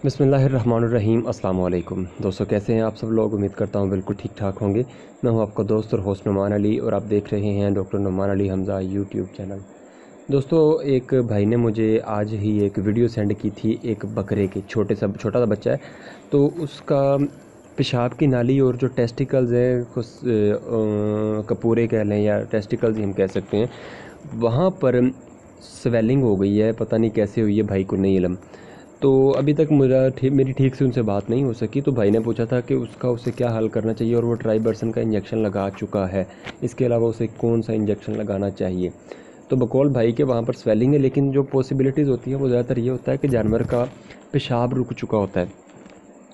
बिस्मिल्लाहिर्रहमानिर्रहीम। अस्सलाम वालेकुम दोस्तों, कैसे हैं आप सब लोग। उम्मीद करता हूँ बिल्कुल ठीक ठाक होंगे। मैं हूँ आपका दोस्त और होस्ट नुमान अली और आप देख रहे हैं doctor Numan Ali Hamza YouTube channel. दोस्तों, एक भाई ने मुझे आज ही एक वीडियो सेंड की थी एक बकरे के छोटा सा बच्चा है, तो उसका पेशाब की नाली और जो टेस्टिकल्स हैं कुछ कपूरे कह लें या टेस्टिकल्स ही हम कह सकते हैं, वहाँ पर स्वेलिंग हो गई है। पता नहीं कैसे हुई है, भाई को नहीं इल्म। तो अभी तक मेरी ठीक से उनसे बात नहीं हो सकी। तो भाई ने पूछा था कि उसे क्या हल करना चाहिए और वो ट्राइबर्सन का इंजेक्शन लगा चुका है, इसके अलावा उसे कौन सा इंजेक्शन लगाना चाहिए। तो बकौल भाई के वहाँ पर स्वेलिंग है, लेकिन जो पॉसिबिलिटीज़ होती है वो ज़्यादातर ये होता है कि जानवर का पेशाब रुक चुका होता है।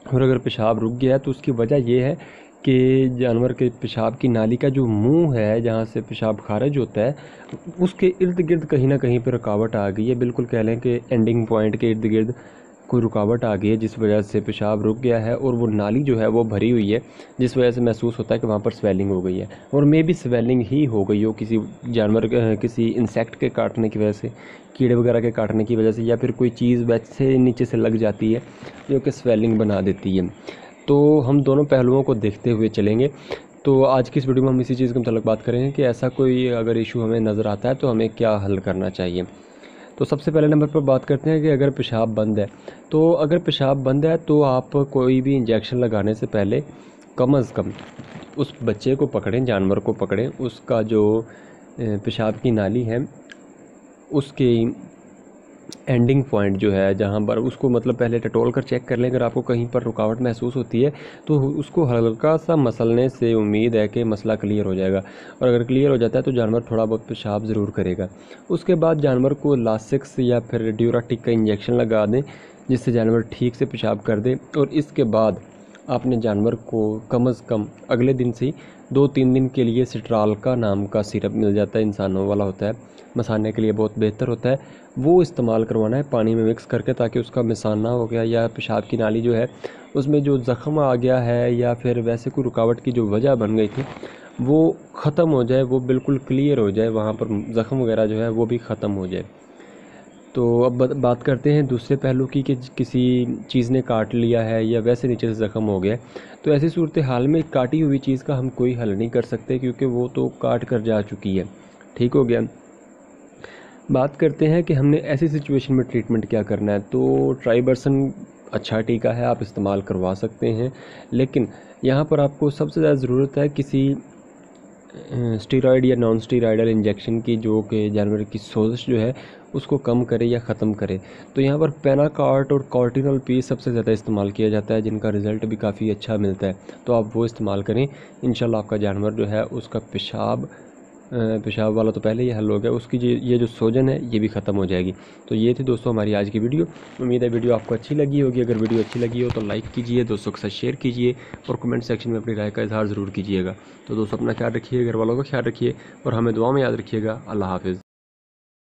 और अगर पेशाब रुक गया है तो उसकी वजह ये है कि जानवर के पेशाब की नाली का जो मुंह है, जहाँ से पेशाब खारिज होता है, उसके इर्द गिर्द कहीं ना कहीं पर रुकावट आ गई है। बिल्कुल कह लें कि एंडिंग पॉइंट के इर्द गिर्द कोई रुकावट आ गई है, जिस वजह से पेशाब रुक गया है और वो नाली जो है वो भरी हुई है, जिस वजह से महसूस होता है कि वहाँ पर स्वेलिंग हो गई है। और मे भी स्वेलिंग ही हो गई हो किसी जानवर किसी इंसेक्ट के काटने की वजह से, कीड़े वगैरह के काटने की वजह से, या फिर कोई चीज़ वैसे नीचे से लग जाती है जो कि स्वेलिंग बना देती है। तो हम दोनों पहलुओं को देखते हुए चलेंगे। तो आज की इस वीडियो में हम इसी चीज़ के मतलब बात करेंगे कि ऐसा कोई अगर इशू हमें नज़र आता है तो हमें क्या हल करना चाहिए। तो सबसे पहले नंबर पर बात करते हैं कि अगर पेशाब बंद है, तो अगर पेशाब बंद है तो आप कोई भी इंजेक्शन लगाने से पहले कम अज़ कम उस बच्चे को पकड़ें, जानवर को पकड़ें, उसका जो पेशाब की नाली है उसके एंडिंग पॉइंट जो है, जहाँ पर उसको मतलब पहले टटोल कर चेक कर लें। अगर आपको कहीं पर रुकावट महसूस होती है तो उसको हल्का सा मसलने से उम्मीद है कि मसला क्लियर हो जाएगा। और अगर क्लियर हो जाता है तो जानवर थोड़ा बहुत पेशाब ज़रूर करेगा। उसके बाद जानवर को लासिक्स या फिर ड्यूराटिक का इंजेक्शन लगा दें, जिससे जानवर ठीक से पेशाब कर दे। और इसके बाद आपने जानवर को कम अज़ कम अगले दिन से ही 2-3 दिन के लिए सिट्राल का नाम का सिरप मिल जाता है, इंसानों वाला होता है, मसाने के लिए बहुत बेहतर होता है। वो इस्तेमाल करवाना है पानी में मिक्स करके, ताकि उसका मिसाना हो गया या पेशाब की नाली जो है उसमें जो ज़ख़म आ गया है या फिर वैसे कोई रुकावट की जो वजह बन गई थी वो ख़त्म हो जाए, वो बिल्कुल क्लियर हो जाए, वहाँ पर ज़ख़म वगैरह जो है वो भी ख़त्म हो जाए। तो अब बात करते हैं दूसरे पहलू की कि किसी चीज़ ने काट लिया है या वैसे नीचे से ज़ख़म हो गया। तो ऐसी सूरत हाल में काटी हुई चीज़ का हम कोई हल नहीं कर सकते, क्योंकि वो तो काट कर जा चुकी है। ठीक हो गया। बात करते हैं कि हमने ऐसी सिचुएशन में ट्रीटमेंट क्या करना है। तो ट्राइबर्सन अच्छा टीका है, आप इस्तेमाल करवा सकते हैं, लेकिन यहाँ पर आपको सबसे ज़्यादा ज़रूरत है किसी स्टीरॉयड या नॉन स्टीरॉयडल इंजेक्शन की, जो कि जानवर की सोजिश जो है उसको कम करे या ख़त्म करे। तो यहाँ पर पेनाकार्ट और कॉर्टिनल पी सबसे ज़्यादा इस्तेमाल किया जाता है, जिनका रिज़ल्ट भी काफ़ी अच्छा मिलता है। तो आप वो इस्तेमाल करें, इंशाल्लाह आपका जानवर जो है उसका पेशाब वाला तो पहले ही हल हो गया, उसकी ये जो सोजन है ये भी ख़त्म हो जाएगी। तो ये थी दोस्तों हमारी आज की वीडियो। उम्मीद है वीडियो आपको अच्छी लगी होगी। अगर वीडियो अच्छी लगी हो तो लाइक कीजिए, दोस्तों के साथ शेयर कीजिए और कमेंट सेक्शन में अपनी राय का इजहार ज़रूर कीजिएगा। तो दोस्तों अपना ख्याल रखिए, घर वालों का ख्याल रखिए और हमें दुआ में याद रखिएगा। अल्लाह हाफ़िज़।